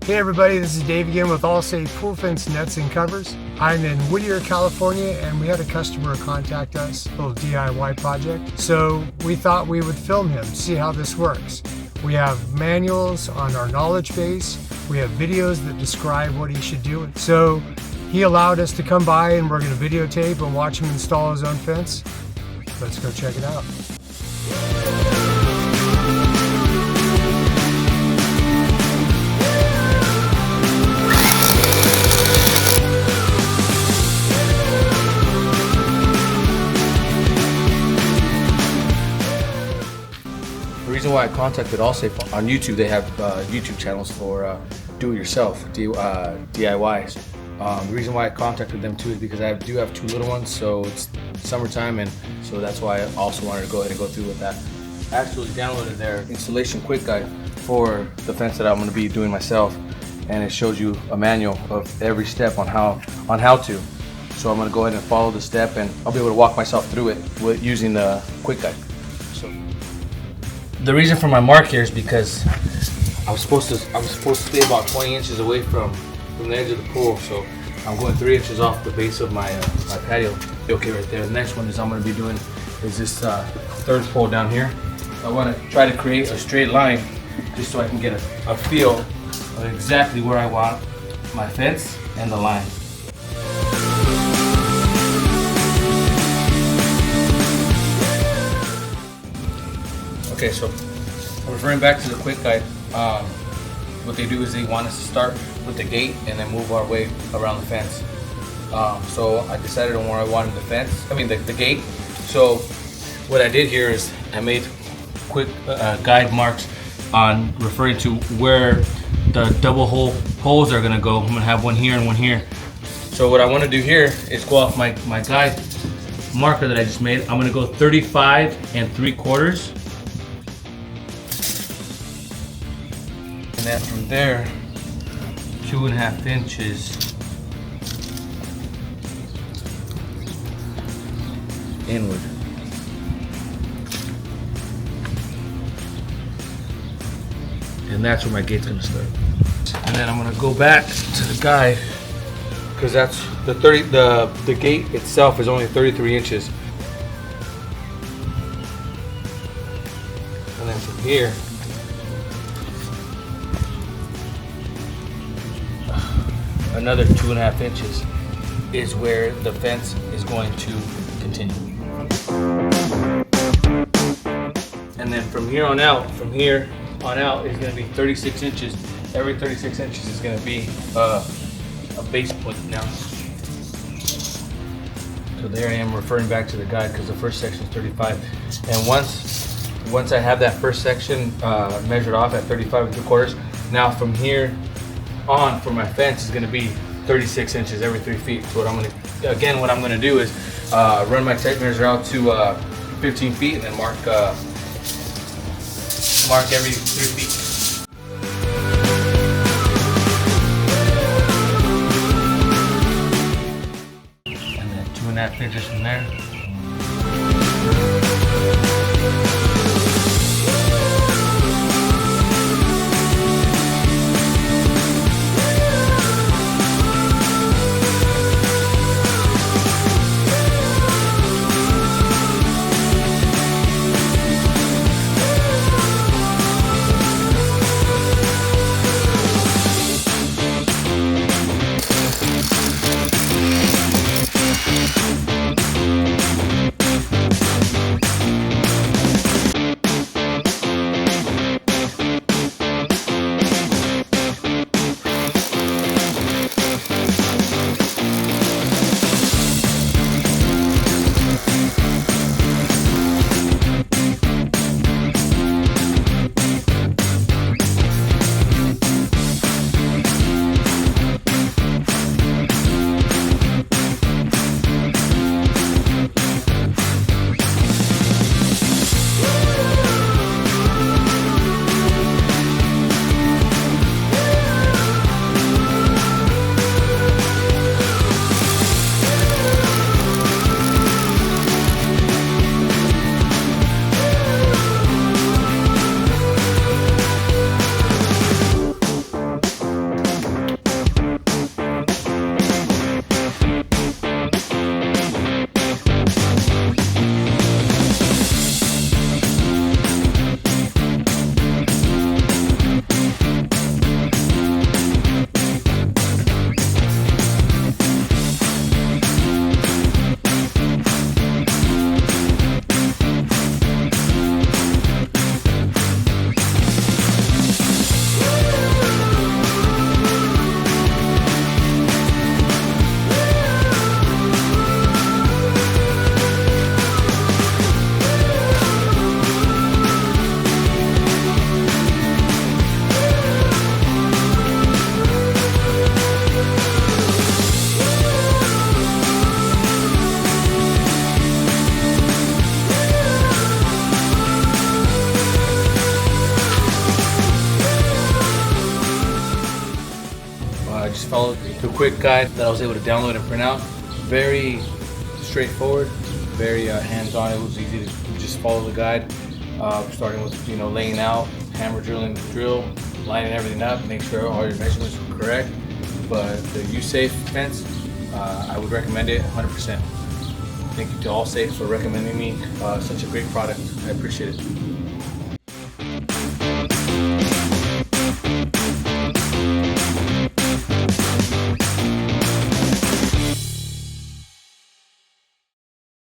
Hey everybody, this is Dave again with Allsafe Pool Fence Nets and Covers. I'm in Whittier, California, and we had a customer contact us, a little DIY project. So we thought we would film him, see how this works. We have manuals on our knowledge base. We have videos that describe what he should do. So he allowed us to come by and we're going to videotape and watch him install his own fence. Let's go check it out. The reason why I contacted Allsafe on YouTube, they have YouTube channels for do-it-yourself, DIYs. The reason why I contacted them too is because I do have two little ones, so it's summertime, and so that's why I also wanted to go ahead and go through with that. I actually downloaded their installation quick guide for the fence that I'm going to be doing myself, and it shows you a manual of every step on how to. So I'm going to go ahead and follow the step, and I'll be able to walk myself through it with using the quick guide. So the reason for my mark here is because I was supposed to stay about 20 inches away from the edge of the pool, so I'm going 3 inches off the base of my my patio. Okay, right there. The next one is I'm going to be doing is this third pole down here. I want to try to create a straight line just so I can get a feel of exactly where I want my fence and the line. Okay, so referring back to the quick guide, what they do is they want us to start with the gate and then move our way around the fence. So I decided on where I wanted the gate. So what I did here is I made quick guide marks on referring to where the double hole holes are gonna go. I'm gonna have one here and one here. So what I wanna do here is go off my guide marker that I just made. I'm gonna go 35 3/4. And then from there, 2.5 inches inward. And that's where my gate's gonna start. And then I'm gonna go back to the guide because that's the gate itself is only 33 inches. And then from here, another 2.5 inches is where the fence is going to continue. And then from here on out is going to be 36 inches. Every 36 inches is going to be a base point now. So there I am referring back to the guide because the first section is 35. And once I have that first section measured off at 35 3/4, now from here on for my fence is going to be 36 inches every 3 feet. So what I'm going to do is run my tape measure out to 15 feet and then mark every 3 feet. And then 2.5 inches from there. the quick guide that I was able to download and print out. Very straightforward, very hands-on. It was easy to just follow the guide, starting with laying out, hammer drilling the drill, lining everything up, make sure all your measurements were correct. But the U-Safe fence, I would recommend it 100%. Thank you to AllSafe for recommending me such a great product. I appreciate it.